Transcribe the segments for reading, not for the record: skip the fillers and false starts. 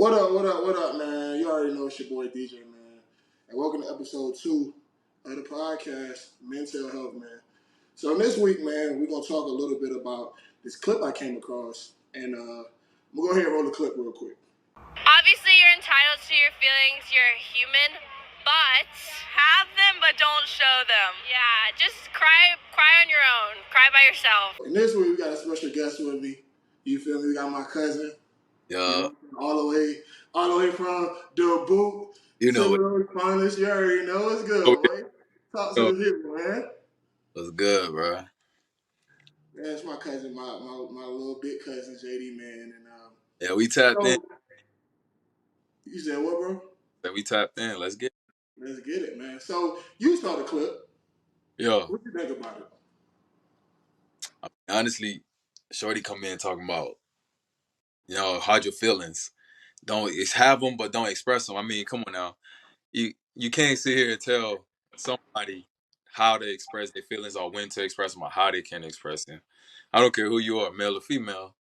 What up, what up, man? You already know it's your boy DJ, man. And welcome to episode 2 of the podcast, Mental Health, man. So this week, man, we're going to talk a little bit about this clip I came across. And I'm going to go ahead and roll the clip real quick. Obviously, you're entitled to your feelings. You're human, but have them, but don't show them. Yeah, just cry on your own. Cry by yourself. And this week, we got a special guest with me. You feel me? We got my cousin. Yeah, all the way from the boot you to know the it. road finest. You already know it's Oh, good, boy. Talk yeah. to the people, man. What's good, bro? That's my cousin, my little big cousin JD, man. And Yeah, we tapped in. so you said what, bro? Yeah, we tapped in. Let's get it. Let's get it, man. So you saw the clip. Yo, What you think about it? honestly, Shorty come in talking about, hide your feelings. Don't have them, but don't express them. I mean, come on now. You can't sit here and tell somebody how to express their feelings or when to express them or how they can express them. I don't care who you are, male or female.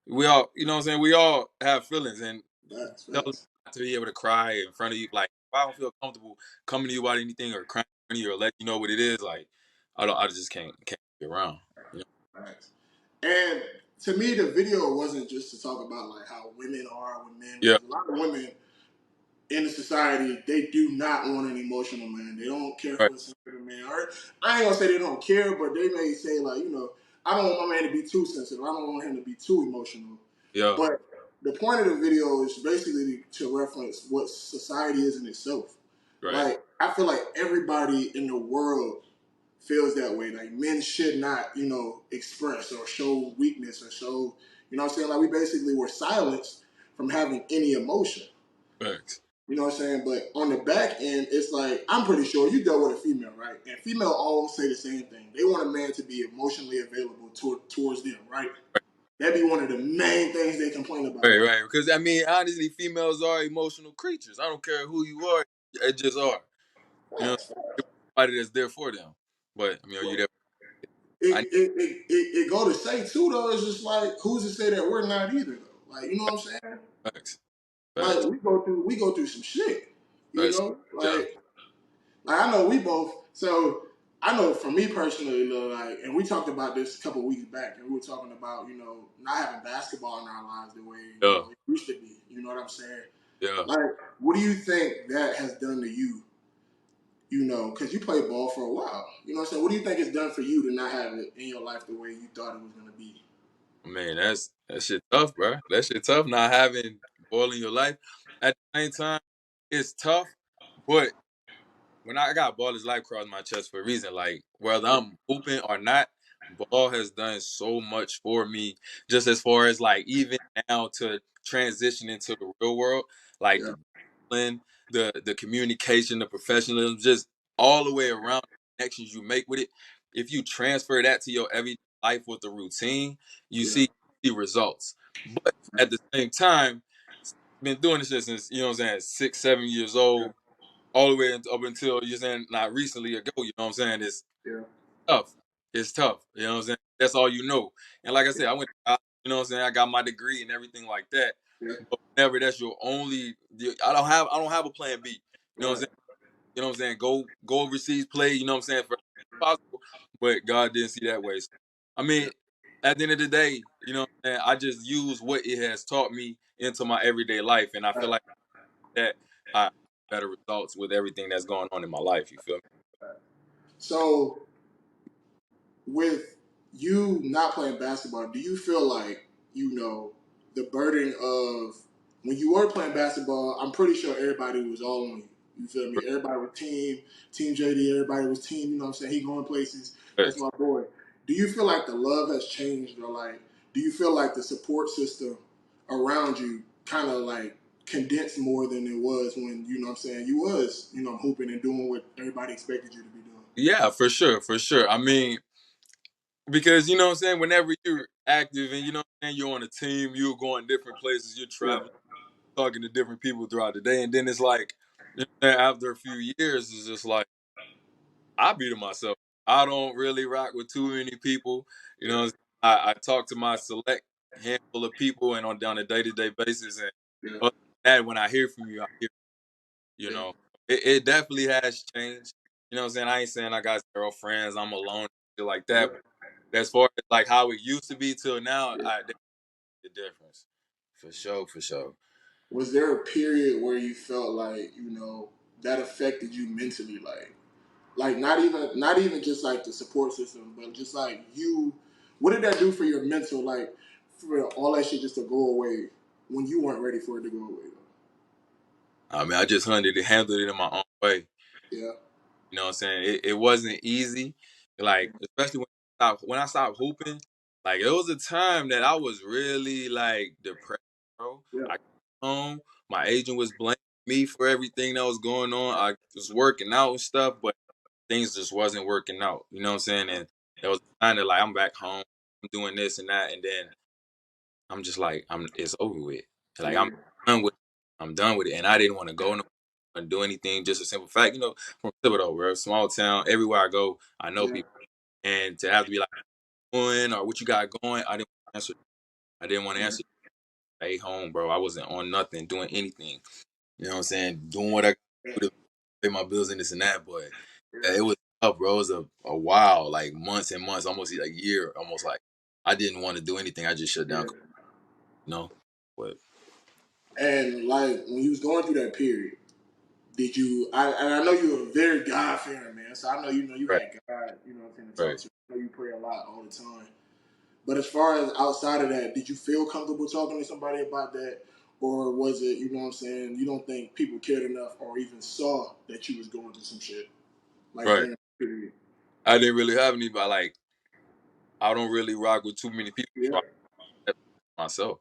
We all, you know what I'm saying? We all have feelings, and Facts, tell them facts. not to be able to cry in front of you. Like, if I don't feel comfortable coming to you about anything or crying in front of you or let you know what it is, like, I just can't be around. You know? Facts. And to me, the video wasn't just to talk about like how women are with men, Yeah, because a lot of women in the society, they do not want an emotional man. They don't care right. for a sensitive man. Or I ain't gonna say they don't care, but they may say like, I don't want my man to be too sensitive. I don't want him to be too emotional. Yeah, But the point of the video is basically to reference what society is in itself. right. Like I feel like everybody in the world feels that way. Like men should not, express or show weakness or show, what I'm saying? Like we basically were silenced from having any emotion. Thanks. You know what I'm saying? But on the back end, it's like, I'm pretty sure you dealt with a female, right? And female always say the same thing. They want a man to be emotionally available towards them, right? That'd be one of the main things they complain about. Right, right. Because, I mean, honestly, females are emotional creatures. I don't care who you are, they just are. You know, Facts, facts. somebody that's there for them. But, I mean, are you there? It, I it, it, it go to say, too, though, it's just like, who's to say that we're not either, though? Like, you know what I'm saying? Facts. Like, Facts. we go through some shit, Facts. Yeah. Like I know we both. So I know for me personally, and we talked about this a couple of weeks back, and we were talking about not having basketball in our lives the way Yeah. it used to be. You know what I'm saying? Yeah. Like, what do you think that has done to you? Because you played ball for a while. You know what I'm saying? What do you think it's done for you to not have it in your life the way you thought it was gonna be? Man, that shit tough, bro. That shit tough not having ball in your life. At the same time, it's tough, but when I got ball's life across my chest for a reason. Like whether I'm hooping or not, ball has done so much for me. Just as far as like even now to transition into the real world, like Yeah, the discipline, the communication, the professionalism, just all the way around the connections you make with it. If you transfer that to your everyday life with the routine, you yeah, see results. But at the same time, been doing this shit since, you know what I'm saying, 6, 7 years yeah, old all the way up until you're saying not recently ago. You know what I'm saying? It's yeah, tough. It's tough. You know what I'm saying? That's all you know. And like I said, I went to college, you know what I'm saying? I got my degree and everything like that. yeah. But whenever that's your only, I don't have a plan B. You know what I'm Right. saying? You know what I'm saying? Go overseas, play. You know what I'm saying? For possible, but God didn't see that way. So, I mean, at the end of the day, you know what I'm saying? I just use what it has taught me into my everyday life, and I feel Right. like that I better results with everything that's going on in my life. You feel me? So with you not playing basketball, do you feel like the burden of when you were playing basketball? I'm pretty sure everybody was all on you. You feel me? Everybody was team JD. Everybody was team. You know what I'm saying? He going places. That's Facts. my boy. Do you feel like the love has changed, or like, do you feel like the support system around you kind of like condensed more than it was when you know what I'm saying you was hooping and doing what everybody expected you to be doing? Yeah, for sure, for sure. I mean, because you know what I'm saying, whenever you're active and you know what I'm saying, you're on a team, you're going different places, you're Yeah, traveling, talking to different people throughout the day, and then it's like, you know, after a few years, it's just like I be to myself. I don't really rock with too many people. You yeah, know, I talk to my select handful of people and on a day to day basis, and yeah, that when I hear from you, I hear, you Yeah. know, it definitely has changed. You know what I'm saying? I ain't saying I got zero friends, I'm alone, shit like Yeah. that. But as far as like how it used to be till now, Yeah. there's the difference. For sure, for sure. Was there a period where you felt like, that affected you mentally, like not even just like the support system, but just like you, what did that do for your mental, like for all that shit just to go away when you weren't ready for it to go away I mean, I just handled it in my own way. though? Yeah. You know what I'm saying? It wasn't easy. Like, especially when I stopped hooping, like it was a time that I was really like depressed, bro. Yeah. I came home, my agent was blaming me for everything that was going on. I was working out and stuff, but things just wasn't working out. You know what I'm saying? And there was kind of like I'm back home, I'm doing this and that, and then I'm just like it's over with. Like Yeah. done with I'm done with it. And I didn't want to go no and do anything. Just a simple fact, from Thibodeau, bro, small town. Everywhere I go, I know Yeah. people. And to have to be like going or what you got going, I didn't answer. I didn't want to Yeah. answer. Stay home, bro. I wasn't on nothing, doing anything. You know what I'm saying? Doing what I Yeah. could to pay my bills and this and that. But Yeah. yeah, it was tough, bro. It was a while, like months and months, almost like a year, almost like I didn't want to do anything. I just shut down, Yeah. you know. But And like when you was going through that period, did you? And I know you were a very God fearing man, so I know you right, had God, to talk right. to. I know you pray a lot all the time. But as far as outside of that, did you feel comfortable talking to somebody about that? Or was it, you don't think people cared enough or even saw that you was going through some shit? Like Right. during that period. I didn't really have anybody. Like I don't really rock with too many people, Yeah. so I kept myself.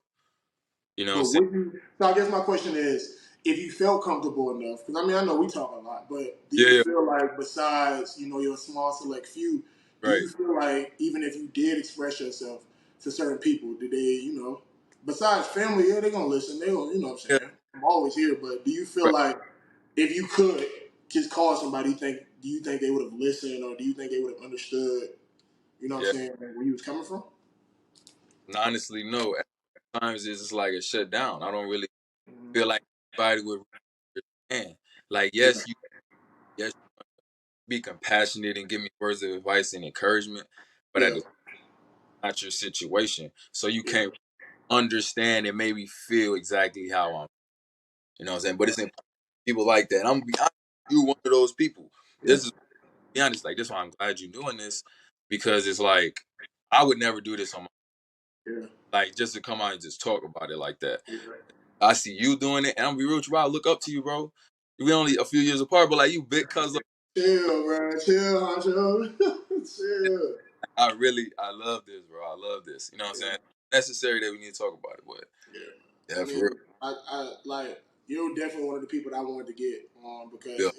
You know what I'm But saying? would you, so I guess my question is, if you felt comfortable enough, because I mean, I know we talk a lot, but do Yeah, you yeah, feel like besides, your small select few, do right. you feel like even if you did express yourself to certain people, did they, besides family, yeah, they're going to listen. They going to, what I'm Yeah, saying? I'm always here, but do you feel right. like if you could just call somebody, do you think they would have listened or do you think they would have understood, Yeah. like where you was coming from? And honestly, no. At times it's just like a shutdown. I don't really Mhm. feel like anybody would understand. Like, Yeah, yes, be compassionate and give me words of advice and encouragement, but at yeah, the not your situation, so you yeah, can't understand and maybe feel exactly how I'm. You know what I'm saying? But yeah, it's important people like that. And I'm gonna be honest, you one of those people. yeah, This is be honest, like this is why I'm glad you're doing this because it's like I would never do this on my yeah, like just to come out and just talk about it like that. yeah. I see you doing it, and I'm gonna be real with you, bro. I look up to you, bro. We only a few years apart, but like you big cuz Chill, bro. Chill, Honcho. Chill. I love this, bro. I love this. You know what I'm Yeah, saying? Necessary that we need to talk about it, but yeah. I yeah, for real. mean, I like you're definitely one of the people that I wanted to get on Yeah, because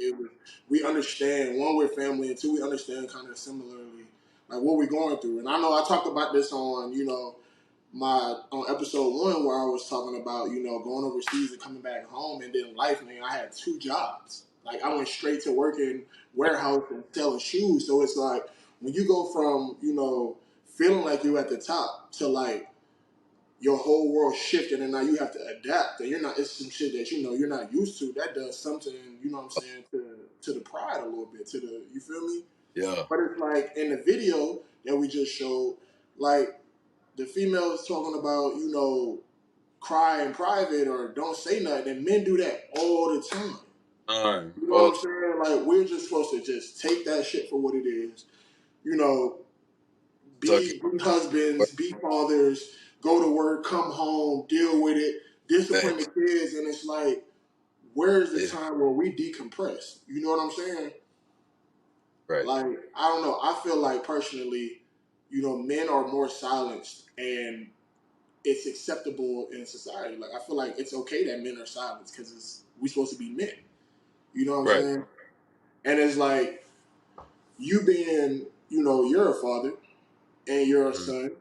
we understand one, we're family, and two, we understand kind of similarly like what we're going through. And I know I talked about this on my on episode 1 where I was talking about going overseas and coming back home, and then life, man. I had 2 jobs. Like I went straight to working warehouse and selling shoes. So it's like when you go from feeling like you're at the top to like your whole world shifted, and now you have to adapt, and you're not. It's some shit that you're not used to. That does something. You know what I'm saying to the pride a little bit. To the you feel me? yeah. But it's like in the video that we just showed, like the females talking about cry in private or don't say nothing, and men do that all the time. You know Oh, what I'm saying? Like we're just supposed to just take that shit for what it is. You know, tuck it. be husbands, be fathers, go to work, come home, deal with it, discipline the Facts. kids, and it's like, where's the It's time where we decompress? You know what I'm saying? right, Like, I don't know. I feel like personally, men are more silenced and it's acceptable in society. Like, I feel like it's okay that men are silenced because we're supposed to be men. You know what I'm right, saying? And it's like, you being, you're a father and you're a mm, son.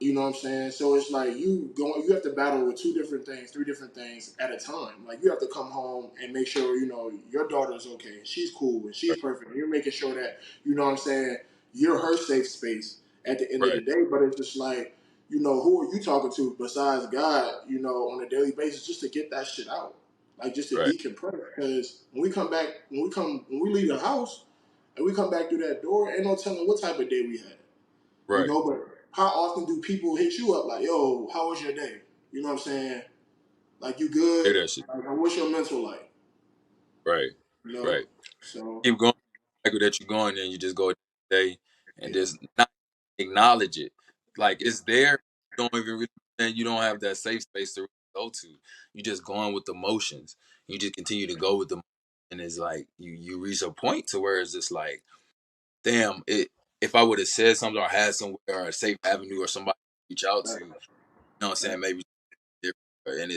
You know what I'm saying? So it's like you have to battle with 2 different things, 3 different things at a time. Like you have to come home and make sure, your daughter's okay. She's cool and she's perfect. And you're making sure that, you know what I'm saying, you're her safe space at the end of right, the day. But it's just like, who are you talking to besides God, on a daily basis just to get that shit out. Like just to Right. decompress. Because when we leave the house and we come back through that door, ain't no telling what type of day we had. Right. But how often do people hit you up like, yo, how was your day? You know what I'm saying? Like, you good? Hear that shit. Like, what's your mental like? Right. You know? Right. So, Keep going. Like that you're going, and you just go day and yeah. just not acknowledge it. Like it's there. You don't even really, and you don't have that safe space to really go to. You just going with the motions. You just continue to go with the, and it's like you reach a point to where it's just like, damn, if I would have said something or had somewhere or a safe avenue or somebody to reach out to, Right. you know what I'm saying, Right. maybe different. And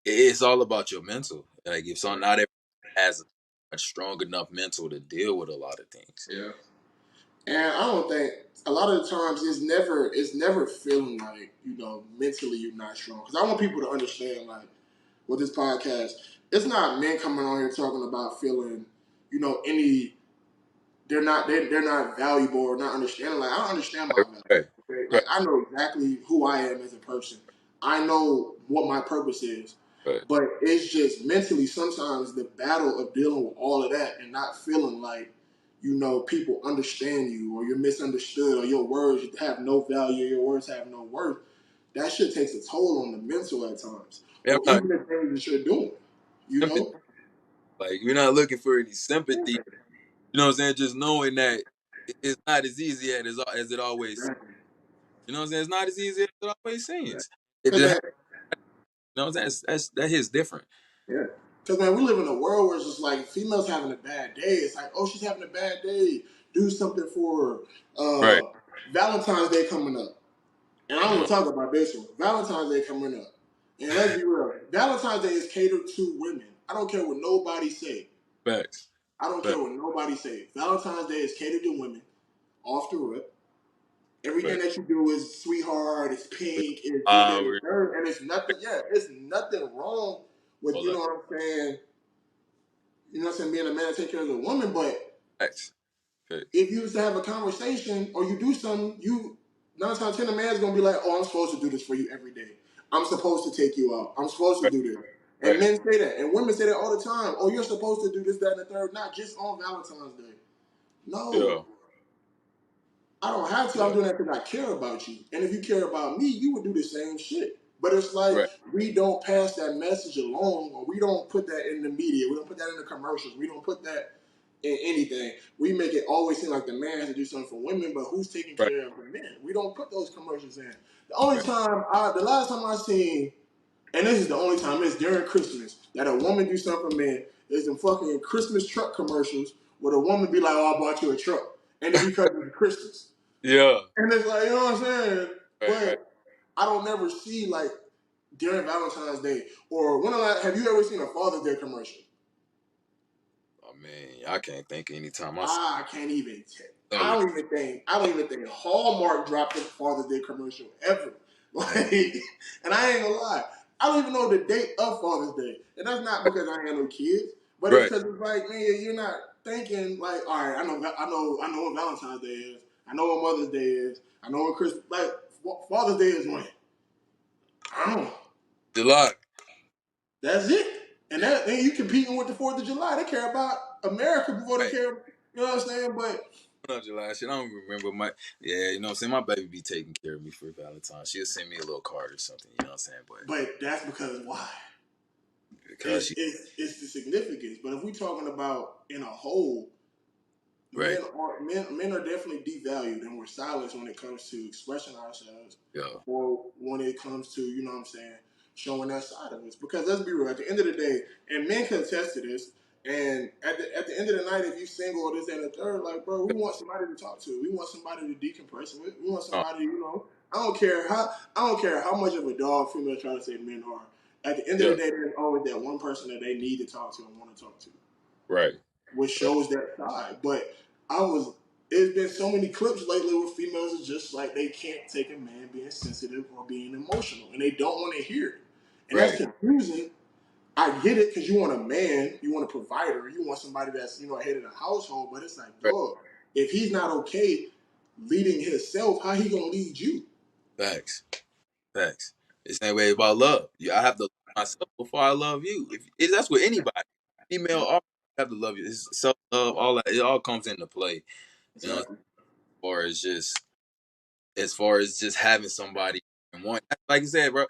it's all about your mental. Like if so, Right. not everyone has a strong enough mental to deal with a lot of things. Yeah. And I don't think a lot of the times it's never feeling like, mentally you're not strong. Because I want people to understand, like, with this podcast, it's not men coming on here talking about feeling, any they're not valuable or not understanding. Like, I don't understand my value. Right, Okay? right, Like, I know exactly who I am as a person. I know what my purpose is. right, But it's just mentally sometimes the battle of dealing with all of that and not feeling like, people understand you or you're misunderstood or your words have no value, your words have no worth. That shit takes a toll on the mental at times. yeah, Or even the things that you're doing, you sympathy. know? Like we're not looking for any sympathy. You know what I'm saying? Just knowing that it's not as easy as it always seems. Exactly. You know what I'm saying? It's not as easy as it always seems. It Because, just, man, you know what I'm saying? That hits different. yeah. Because, man, we live in a world where it's just like females having a bad day. It's like, oh, she's having a bad day. Do something for her. Right. Valentine's Day coming up. And I'm Mm-hmm. gonna talk about this one. Valentine's Day coming up. And let's be real. Valentine's Day is catered to women. I don't care what nobody say. Facts. I don't care Facts. what nobody say. Valentine's Day is catered to women. Off the rip. Everything Facts. that you do is sweetheart, it's pink, it's this, that, and the Power. third, and it's nothing, it's nothing wrong with, All that. what I'm saying, being a man to take care of the woman, but Facts. Facts. if you used to have a conversation or you do something, 9 times 10 a man's gonna be like, "Oh, I'm supposed to do this for you every day. I'm supposed to take you out. I'm supposed to Right. do this." And Right. men say that, and women say that all the time. "Oh, you're supposed to do this, that, and the third, not just on Valentine's Day." Yeah. No, I don't have to. I'm Yeah. doing that because I care about you. And if you care about me, you would do the same shit. But it's like Right. we don't pass that message along, or we don't put that in the media. We don't put that in the commercials. We don't put that in anything. We make it always seem like the man has to do something for women, but who's taking Right. care of the men? We don't put those commercials in. The Right. last time I seen, and this is the only time, it's during Christmas, that a woman do something for men, is them fucking Christmas truck commercials where the woman be like, "Oh, I bought you a truck." And it's because it's Christmas. Yeah. And it's like, you know what I'm saying? Right. Right. But I don't never see, like, during Valentine's Day, or have you ever seen a Father's Day commercial? Oh man, I can't think of any time I I can't even. saw it. I don't even think Hallmark dropped a Father's Day commercial ever. Like, and I ain't gonna lie, I don't even know the date of Father's Day, and that's not because I ain't no kids, but it's Right. because it's like, man, you're not thinking like, all right, I know what Valentine's Day is, I know what Mother's Day is, I know what Christmas, like Father's Day is when. I don't know. July. That's it. And you competing with the 4th of July. They care about America before they Right. care. You know what I'm saying? But Not July shit. I don't remember my. Yeah, you know what I'm saying. My baby be taking care of me for Valentine's. She'll send me a little card or something. You know what I'm saying? but that's because why? Because she. It's the significance. But if we're talking about in a whole, Right. men are definitely devalued, and we're silenced when it comes to expressing ourselves, Yeah. or when it comes to, you know what I'm saying, showing that side of us. Because let's be real, at the end of the day, and men can attest to this. And at the end of the night, if you single or this and the third, like, bro, we want somebody to talk to. We want somebody to decompress with. We want Oh, somebody, I don't care how much of a dog females try to say men are. At the end of the yeah. day, there's always that one person that they need to talk to and want to talk to, Right. which Right. shows that side. But there's been so many clips lately where females are just like they can't take a man being sensitive or being emotional, and they don't want to hear it, and that's Right. confusing. I get it because you want a man, you want a provider, you want somebody that's head of the household, but it's like, Right. dog, if he's not okay leading himself, how he gonna lead you? Facts. Facts. It's the same way about love. I have to love myself before I love you. If that's with anybody, female, Yeah, or have to love you. It's self love. All that. It all comes into play. You know, exactly. as far as just having somebody and one. Like you said, bro.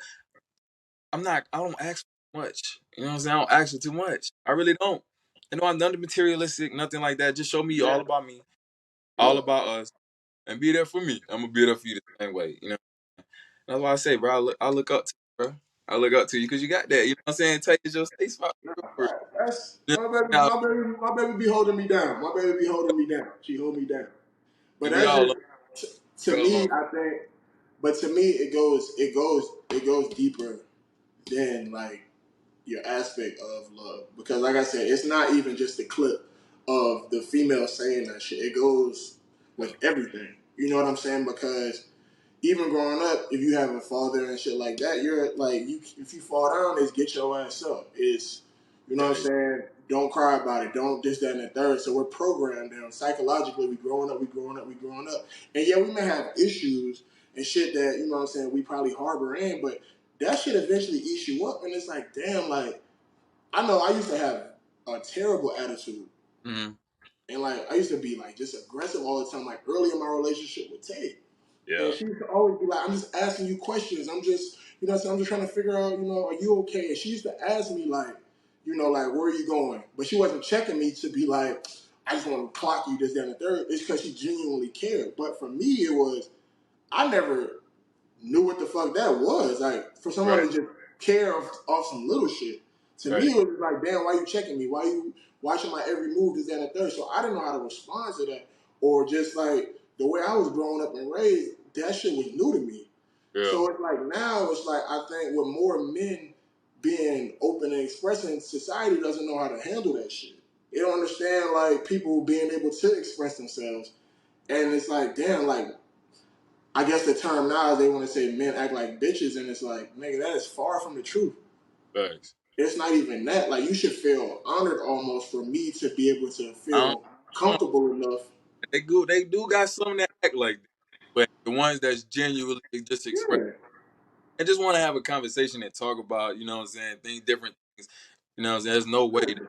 I'm not. I don't ask for much. You know what I'm saying? I don't ask for too much. I really don't. You know, I'm none materialistic, nothing like that. Just show me Yeah, all about me, all yeah. about us, and be there for me. I'm gonna be there for you the same way. You know. That's why I say, bro. I look up to you, bro. I look up to you because you got that. You know what I'm saying? Take your safe spot. Nah, For that's real. my baby. Now, My baby be holding me down. My baby be holding me down. She hold me down. But and we that's all just learn to real me. along. I think. But to me, it goes deeper than like your aspect of love because, like I said, it's not even just the clip of the female saying that shit. It goes Yeah, with everything. You know what I'm saying? Because even growing up, if you have a father and shit like that, you're like, you if you fall down, it's get your ass up. It's, you know what I'm yeah, saying? Don't cry about it. Don't this, that, and the third. So we're programmed down psychologically. We growing up. We growing up. We growing up. And yeah, we may have issues and shit that, you know what I'm saying, we probably harbor in, but that shit eventually eats you up. And it's like, damn, like I know I used to have a terrible attitude. mm-hmm. And like I used to be like just aggressive all the time, like early in my relationship with Tay. And Yeah, she used to always be like, I'm just asking you questions. I'm just, you know, I'm just trying to figure out, you know, are you okay? And she used to ask me like, you know, like, where are you going? But she wasn't checking me to be like, I just want to clock you this, that, and the third. It's because she genuinely cared. But for me, it was, I never knew what the fuck that was. Like, for someone right, to just care off some little shit. To me, right. it was like, damn, why you checking me? Why you watching my every move, this, that, and the third? So I didn't know how to respond to that. Or just like the way I was growing up and raised, that shit was new to me. Yeah, So it's like now, it's like I think with more men being open and expressing, society doesn't know how to handle that shit. They don't understand like people being able to express themselves. And it's like, damn, like I guess the term now is they want to say men act like bitches, and it's like, nigga, that is far from the truth. facts. It's not even that. Like, you should feel honored almost for me to be able to I feel don't. comfortable enough. They do got some that act like that, but the ones that's genuinely just express Yeah, and just want to have a conversation and talk about, you know what I'm saying, things, different things. You know what I'm saying? There's no way that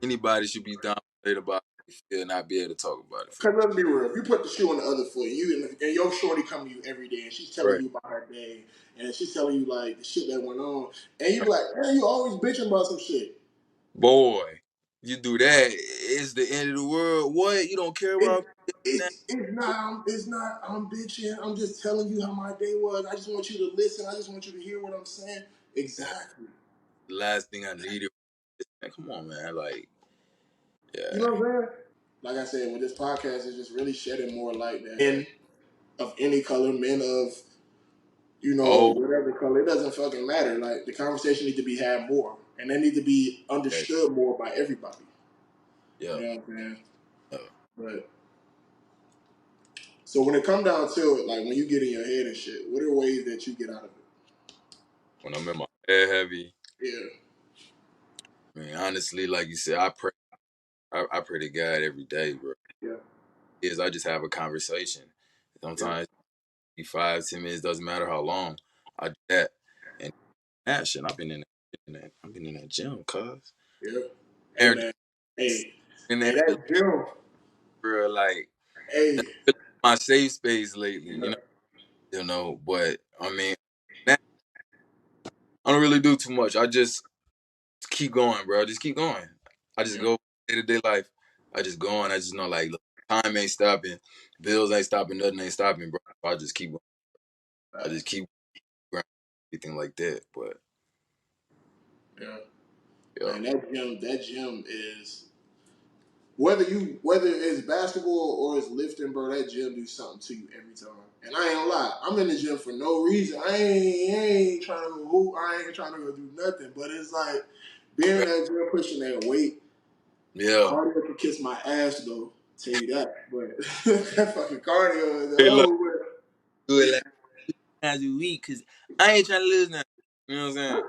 anybody should be dominated about it and not be able to talk about it. because let's be real. If you put the shoe on the other foot, and your shorty come to you every day, and she's telling Right. you about her day, and she's telling you like the shit that went on, and you be like, man, you always bitching about some shit. Boy, you do that, it's the end of the world. What? You don't care about It, me now? it's not. I'm bitching. I'm just telling you how my day was. I just want you to listen. I just want you to hear what I'm saying. Man, Exactly. the last thing I needed. Man, come on, man. Like, You yeah. know what I'm saying? Like I said, with this podcast is just really shedding more light that men of any color, men of, you know, Oh, whatever color, it doesn't fucking matter. Like the conversation needs to be had more, and they need to be okay. understood more by everybody. You Yeah. know what I'm saying? Yeah. But so when it come down to it, like when you get in your head and shit, what are ways that you get out of When I'm in my head heavy, it? I mean, honestly, like you said, I pray. I pray to God every day, bro. Yeah, Is I just have a conversation. yeah, Sometimes 5, 10 minutes doesn't matter how long. I do that and action. I've been in that gym, cuz. yeah, yeah. Hey There, man, hey, in there, hey, that gym, bro. Like hey, that's been my safe space lately. yeah, You know. But I mean, now, I don't really do too much. I just keep going, bro. Just keep going. I just yeah, go day to day life. I just go on. I just know like look, time ain't stopping, bills ain't stopping, nothing ain't stopping, bro. I just keep. I just keep grinding, everything like that. But yeah. yeah, Man, that gym is whether it's basketball or it's lifting, bro. That gym do something to you every time. And I ain't gonna lie, I'm in the gym for no reason. I ain't trying to go hoop. I ain't trying to go do nothing. But it's like being in that gym, pushing that weight. yeah. Cardio can kiss my ass though. Tell you that. But that fucking cardio is Hey, look, over with. do it like times a week, cause I ain't trying to lose nothing. You know what I'm saying?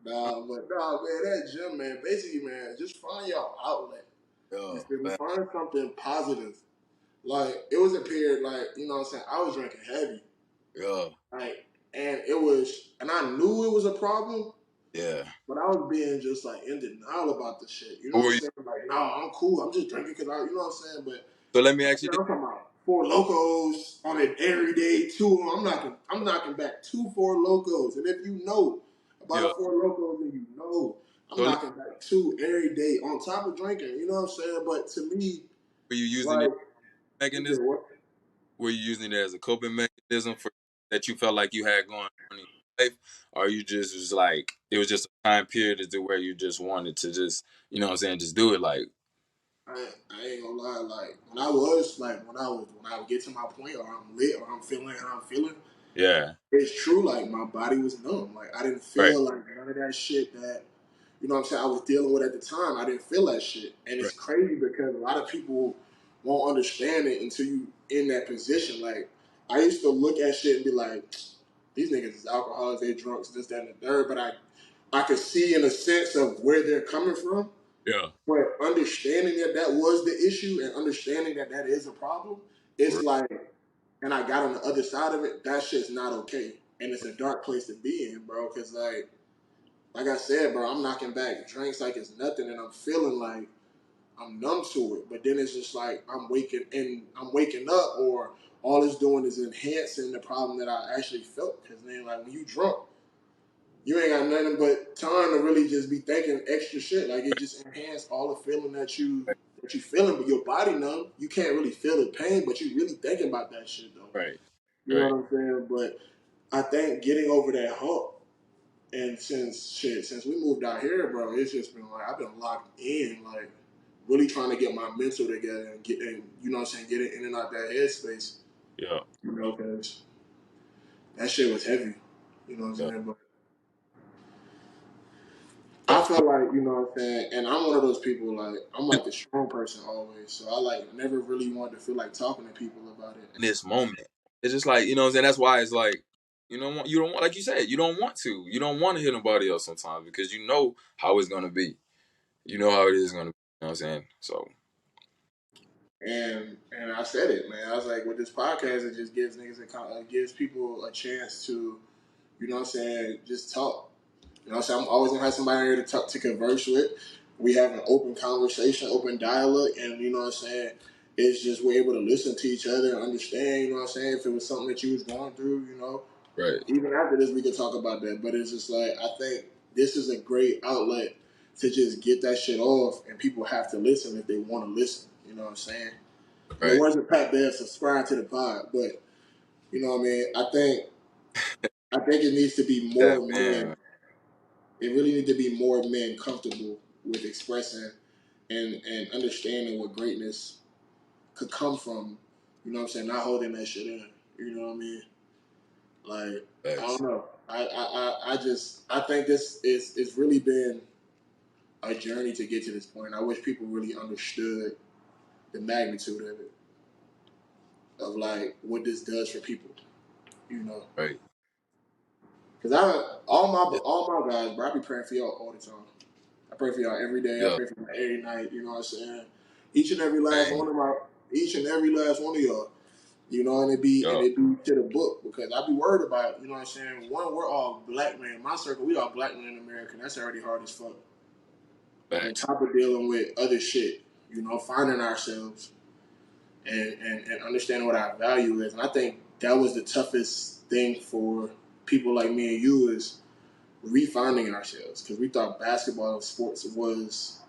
Nah, man, that gym, man. Basically, man, just find your outlet. You Yeah, feel me? fact, Find something positive. Like it was a period, like you know what I'm saying. I was drinking heavy. yeah, Like and it was, and I knew it was a problem, Yeah. but I was being just like in denial about the shit. You know Who what I'm are you? saying? Like, no, I'm cool. I'm just drinking because you know what I'm saying. But So let me ask you yeah, this. I'm talking about four locos on it every day. Two, I'm knocking back two four locos, and if you know Yeah. about four locos, then you know I'm So knocking back two every day on top of drinking. You know what I'm saying? But to me, were you using like, it you said mechanism? what? Were you using it as a coping mechanism for that you felt like you had going on in your life, or you just was like it was just a time period to where you just wanted to just you know what I'm saying, just do it like I ain't gonna lie. Like when I was like when I would get to my point, or I'm lit, or I'm feeling how I'm feeling. yeah, It's true. Like my body was numb. Like I didn't right, feel like none of that shit that you know what I'm saying I was dealing with at the time. I didn't feel that shit, and right, it's crazy because a lot of people won't understand it until you in that position. Like I used to look at shit and be like, these niggas is alcoholics, they drunks, this, that, and the third. But I could see in a sense of where they're coming from. yeah, But understanding that that was the issue and understanding that that is a problem, it's right, like, and I got on the other side of it, that shit's not okay. And it's a dark place to be in, bro. Cause like I said, bro, I'm knocking back drinks like it's nothing, and I'm feeling like I'm numb to it. But then it's just like I'm waking up, or all it's doing is enhancing the problem that I actually felt. Cause then, like when you drunk, you ain't got nothing but time to really just be thinking extra shit. Like it just enhanced all the feeling that you feeling, but your body numb. You can't really feel the pain, but you really thinking about that shit though. right, You know right. what I'm saying? But I think getting over that hump, and since we moved out here, bro, it's just been like I've been locked in, like really trying to get my mental together and get and you know what I'm saying, get it in and out that headspace. Yeah, You know, because that shit was heavy. You know what I'm yeah, saying? But I yeah. felt like, you know what I'm saying, and I'm one of those people, like, I'm like the strong person always. So I like never really wanted to feel like talking to people about it. In this moment, it's just like you know what I'm saying. That's why it's like you don't want like you said, you don't want to hit nobody else sometimes because you know how it's gonna be. You know how it is gonna be. You know what I'm saying? So And I said it, man. I was like, with this podcast, it just gives niggas gives people a chance to, you know what I'm saying, just talk. You know what I'm saying? I'm always gonna have somebody here to talk to converse with. We have an open conversation, open dialogue, and you know what I'm saying. It's just we're able to listen to each other and understand. You know what I'm saying? If it was something that you was going through, you know, right, even after this, we could talk about that. But it's just like I think this is a great outlet to just get that shit off, and people have to listen if they want to listen. You know what I'm saying? In the right. words of Pat Bear, subscribe to the pod. But you know what I mean? I think it needs to be That more men. man, It really needs to be more men comfortable with expressing and understanding what greatness could come from. You know what I'm saying? Not holding that shit in. You know what I mean? Like I facts, don't know. I think this is it's really been a journey to get to this point. I wish people really understood the magnitude of it, of like what this does for people. You know, right. because I Yeah, all my guys, bro, I be praying for y'all all the time. I pray for y'all every day. I yeah, pray for y'all every night. You know what I'm saying? Each and every last man, one of my, each and every last one of y'all. You know, and yeah, it be to the book because I be worried about. You know what I'm saying? One, we're all black men. My circle, we all black men in America. That's already hard as fuck. On facts, top of dealing with other shit, you know, finding ourselves and understanding what our value is. And I think that was the toughest thing for people like me and you is refinding ourselves because we thought basketball sports was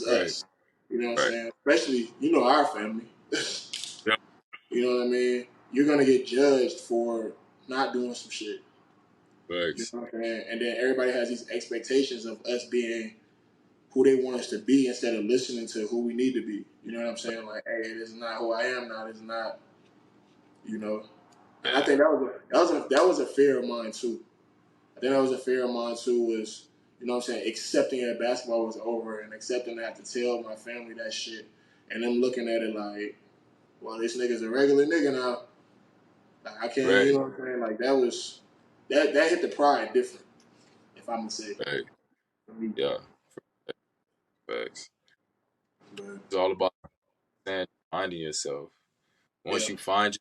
right, us. You know what I'm right. saying? Especially, you know, our family. Yeah, You know what I mean? You're gonna get judged for not doing some shit. You facts, know what I'm saying? And then everybody has these expectations of us being who they want us to be instead of listening to who we need to be. You know what I'm saying? Like, hey, this is not who I am now. This is not, you know. And I yeah, think that was a fear of mine too. I think that was a fear of mine too. Was you know what I'm saying? Accepting that basketball was over and accepting that I have to tell my family that shit, and them looking at it like, well, this nigga's a regular nigga now. Like, I can't, you right, know what I'm saying? Like that was that hit the pride different, if I'm gonna say. right. For me. Yeah, facts. But It's all about saying finding yourself. yeah, Once you find you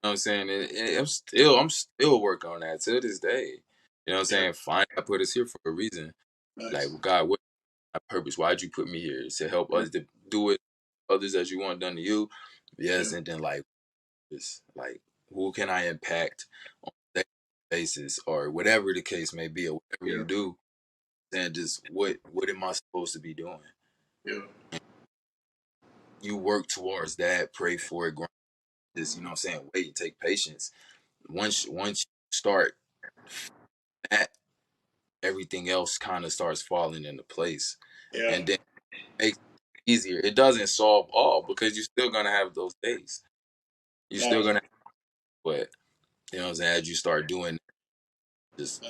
know what I'm saying? And I'm still working on that to this day. You know what I'm Yeah. saying? Fine, I put us here for a reason. Like, Nice. well, God, what's my purpose? Why'd you put me here? To help Yeah. us to do it, others as you want done to you. Yeah. Yes, and then like, just like, who can I impact on that basis, or whatever the case may be, or whatever Yeah. you do, and just what am I supposed to be doing? Yeah. You work towards that, pray for it, grind this, you know what I'm saying? Wait and take patience. Once you start that, everything else kind of starts falling into place. Yeah. And then it makes it easier. It doesn't solve all because you're still gonna have those days. You're still Nice. gonna but you know what I'm saying, as you start doing just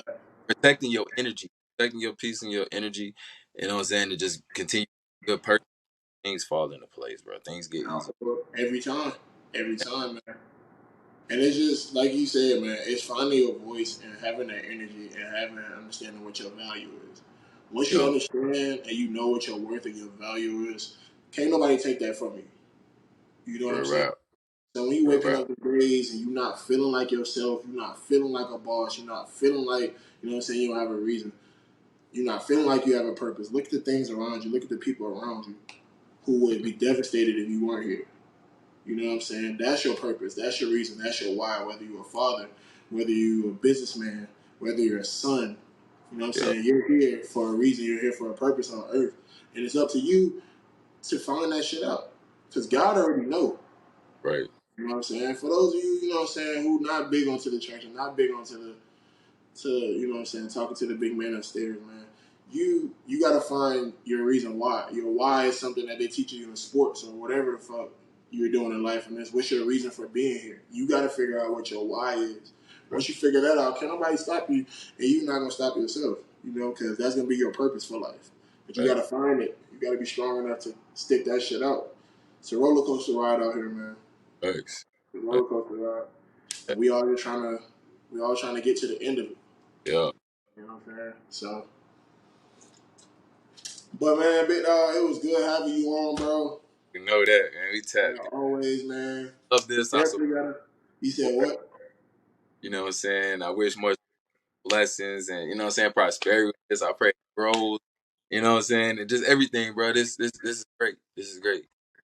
protecting your energy, protecting your peace and your energy, you know what I'm saying, to just continue good person, things fall into place, bro. Things get easier. Every time. Every time, man. And it's just like you said, man. It's finding your voice and having that energy and having that understanding what your value is. Once you Yeah, understand and you know what your worth and your value is, can't nobody take that from you. You know what I'm real saying? rap. So when you Real waking rap. up the days and you're not feeling like yourself, you're not feeling like a boss, you're not feeling like, you know what I'm saying, you don't have a reason. You're not feeling like you have a purpose. Look at the things around you. Look at the people around you who would be devastated if you weren't here. You know what I'm saying? That's your purpose. That's your reason. That's your why. Whether you're a father, whether you're a businessman, whether you're a son, you know what I'm Yeah, saying? You're here for a reason. You're here for a purpose on earth. And it's up to you to find that shit out. Because God already know. right. You know what I'm saying? For those of you, you know what I'm saying, who not big onto the church and not big onto the you know what I'm saying, talking to the big man upstairs, man. You gotta find your reason why. Your why is something that they teach you in sports or whatever the fuck you're doing in life, and this what's your reason for being here. You gotta figure out what your why is. Right. Once you figure that out, can nobody stop you, and you're not gonna stop yourself, you know, because that's gonna be your purpose for life. But you Right. gotta find it. You gotta be strong enough to stick that shit out. It's a roller coaster ride out here, man. Thanks. It's a roller coaster ride, and we all trying to get to the end of it. Yeah. You know what I'm saying? So, but man, big dog, it was good having you on, bro. We know that, man. We Yeah, tapped. always, man. Love We this. I definitely gotta. You said support. what? You know what I'm saying? I wish more blessings and you know what I'm saying, prosperity with this. I pray growth. You know what I'm saying? And just everything, bro. This is great. This is great.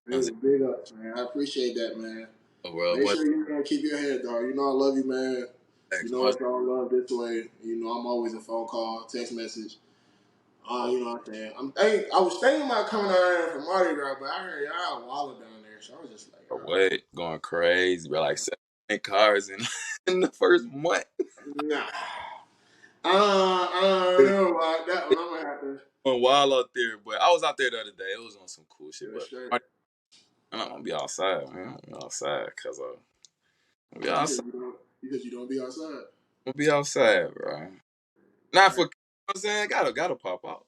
You know what Big ups, man. I appreciate that, man. I'm saying? Bro, Make much sure you keep your head, dog. You know I love you, man. You thanks. know Much it's all love this way. You know I'm always a phone call, text message. You know what I'm saying? I was thinking about coming out there for Mardi Gras, but I heard y'all wallet down there, so I was just like, away. Going crazy, bro. Like 7 cars in in the first month. nah. I don't know about that one. I'm gonna have to Going wild out there. But I was out there the other day. It was on some cool shit. get it But straight. I'm gonna be outside, man. I'm gonna be outside because I'm gonna be You said outside. you don't be outside. I'm gonna be outside, bro. Not All for right. you know what I'm saying. Gotta pop out.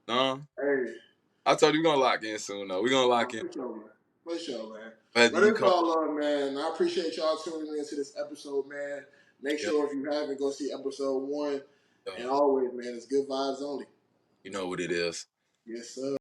No. Hey, I told you we're gonna lock in soon though. We're gonna lock in. for sure, man. For sure, man. Whether But you it's come, all love, man. I appreciate y'all tuning into this episode, man. Make yeah, sure if you haven't, go see episode 1. yeah, And always, man, it's good vibes only. you know what it is. Yes, sir.